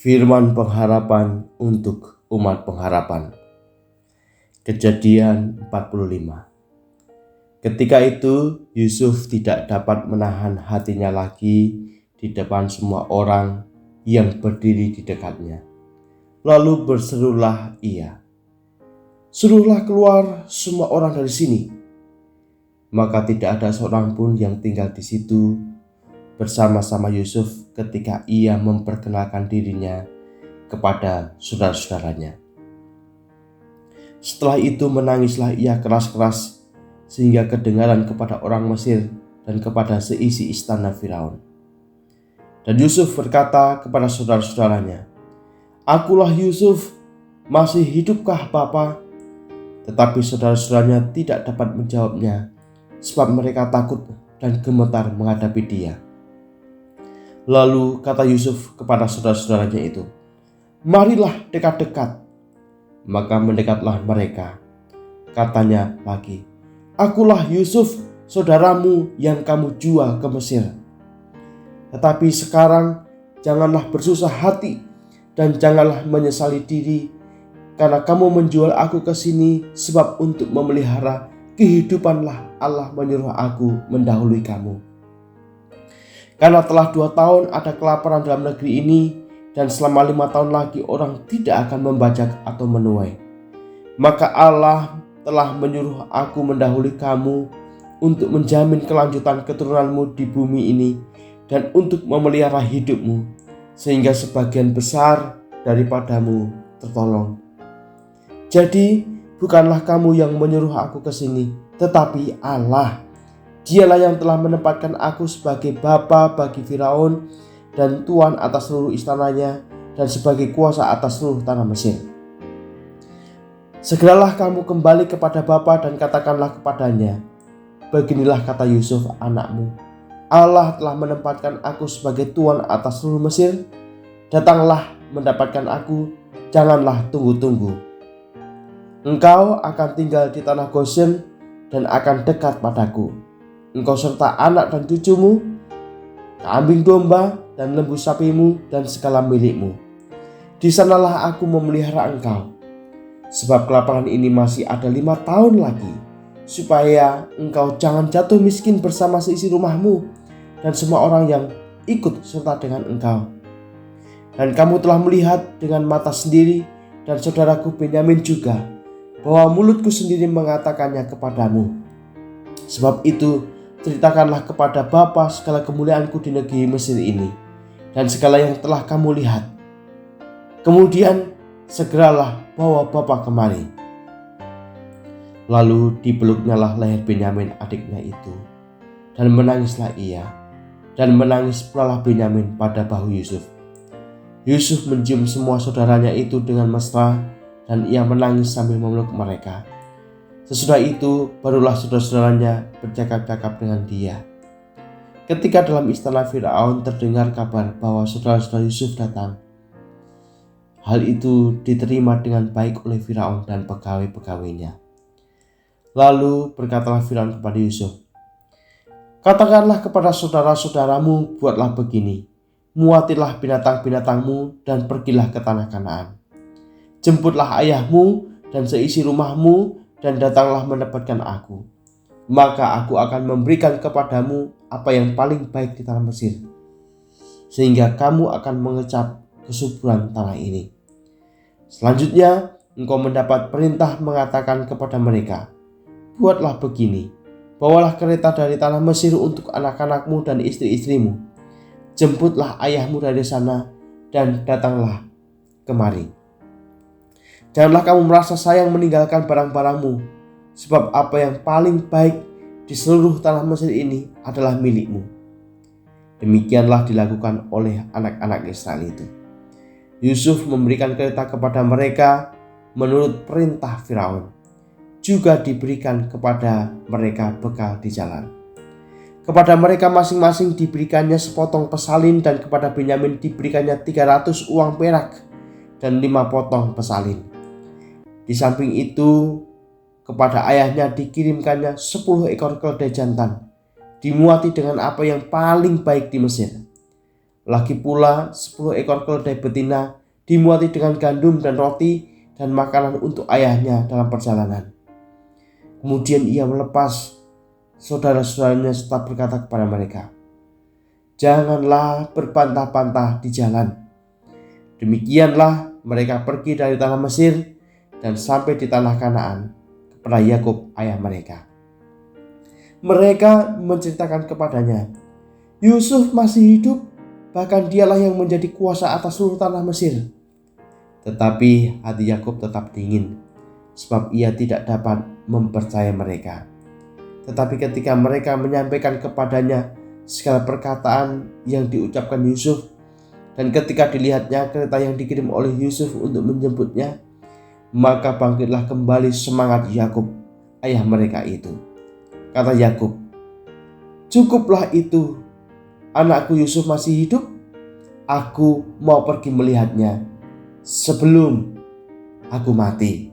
Firman pengharapan untuk umat pengharapan. Kejadian 45. Ketika itu Yusuf tidak dapat menahan hatinya lagi di depan semua orang yang berdiri di dekatnya. Lalu berserulah ia, "Suruhlah keluar semua orang dari sini." Maka tidak ada seorang pun yang tinggal di situ bersama-sama Yusuf ketika ia memperkenalkan dirinya kepada saudara-saudaranya. Setelah itu menangislah ia keras-keras sehingga kedengaran kepada orang Mesir dan kepada seisi istana Firaun. Dan Yusuf berkata kepada saudara-saudaranya, "Akulah Yusuf, masih hidupkah Bapa?" Tetapi saudara-saudaranya tidak dapat menjawabnya, sebab mereka takut dan gemetar menghadapi dia. Lalu kata Yusuf kepada saudara-saudaranya itu, "Marilah dekat-dekat." Maka mendekatlah mereka. Katanya lagi, "Akulah Yusuf, saudaramu yang kamu jual ke Mesir. Tetapi sekarang janganlah bersusah hati dan janganlah menyesali diri, karena kamu menjual aku ke sini, sebab untuk memelihara kehidupanlah Allah menyuruh aku mendahului kamu. Karena telah 2 tahun ada kelaparan dalam negeri ini, dan selama 5 tahun lagi orang tidak akan membajak atau menuai. Maka Allah telah menyuruh aku mendahului kamu untuk menjamin kelanjutan keturunanmu di bumi ini dan untuk memelihara hidupmu, sehingga sebagian besar daripadamu tertolong. Jadi bukanlah kamu yang menyuruh aku ke sini, tetapi Allah. Dialah yang telah menempatkan aku sebagai bapa bagi Firaun dan tuan atas seluruh istananya dan sebagai kuasa atas seluruh tanah Mesir. Segeralah kamu kembali kepada bapa dan katakanlah kepadanya, beginilah kata Yusuf anakmu, Allah telah menempatkan aku sebagai tuan atas seluruh Mesir. Datanglah mendapatkan aku, janganlah tunggu-tunggu. Engkau akan tinggal di tanah Goshen dan akan dekat padaku. Engkau serta anak dan cucumu, kambing domba dan lembu sapimu dan segala milikmu. Di sanalah aku memelihara engkau. Sebab kelaparan ini masih ada 5 tahun lagi, supaya engkau jangan jatuh miskin bersama seisi rumahmu dan semua orang yang ikut serta dengan engkau. Dan kamu telah melihat dengan mata sendiri, dan saudaraku Benyamin juga, bahwa mulutku sendiri mengatakannya kepadamu. Sebab itu ceritakanlah kepada Bapa segala kemuliaanku di negeri Mesir ini, dan segala yang telah kamu lihat. Kemudian segeralah bawa Bapa kemari." Lalu dipeluknyalah leher Benyamin adiknya itu, dan menangislah ia, dan menangis pula Benyamin pada bahu Yusuf. Yusuf mencium semua saudaranya itu dengan mesra, dan ia menangis sambil memeluk mereka. Sesudah itu barulah saudara-saudaranya bercakap-cakap dengan dia. Ketika dalam istana Firaun terdengar kabar bahwa saudara-saudara Yusuf datang, hal itu diterima dengan baik oleh Firaun dan pegawai-pegawainya. Lalu berkatalah Firaun kepada Yusuf, "Katakanlah kepada saudara-saudaramu, buatlah begini, muatilah binatang-binatangmu dan pergilah ke tanah Kanaan. Jemputlah ayahmu dan seisi rumahmu dan datanglah mendapatkan aku. Maka aku akan memberikan kepadamu apa yang paling baik di tanah Mesir, sehingga kamu akan mengecap kesuburan tanah ini. Selanjutnya engkau mendapat perintah mengatakan kepada mereka, buatlah begini, bawalah kereta dari tanah Mesir untuk anak-anakmu dan istri-istrimu. Jemputlah ayahmu dari sana dan datanglah kemari. Janganlah kamu merasa sayang meninggalkan barang-barangmu, sebab apa yang paling baik di seluruh tanah Mesir ini adalah milikmu." Demikianlah dilakukan oleh anak-anak Israel itu. Yusuf memberikan kereta kepada mereka menurut perintah Firaun. Juga diberikan kepada mereka bekal di jalan. Kepada mereka masing-masing diberikannya sepotong pesalin, dan kepada Benyamin diberikannya 300 uang perak dan 5 potong pesalin. Di samping itu, kepada ayahnya dikirimkannya 10 ekor keledai jantan, dimuati dengan apa yang paling baik di Mesir. Lagi pula 10 ekor keledai betina dimuati dengan gandum dan roti dan makanan untuk ayahnya dalam perjalanan. Kemudian ia melepas saudara-saudaranya serta berkata kepada mereka, "Janganlah berpantah-pantah di jalan." Demikianlah mereka pergi dari tanah Mesir dan sampai di tanah Kanaan kepada Yakub ayah mereka. Mereka menceritakan kepadanya, "Yusuf masih hidup, bahkan dialah yang menjadi kuasa atas seluruh tanah Mesir." Tetapi hati Yakub tetap dingin, sebab ia tidak dapat mempercayai mereka. Tetapi ketika mereka menyampaikan kepadanya segala perkataan yang diucapkan Yusuf, dan ketika dilihatnya kereta yang dikirim oleh Yusuf untuk menjemputnya, maka bangkitlah kembali semangat Yakub ayah mereka itu. Kata Yakub, "Cukuplah itu, anakku Yusuf masih hidup. Aku mau pergi melihatnya sebelum aku mati."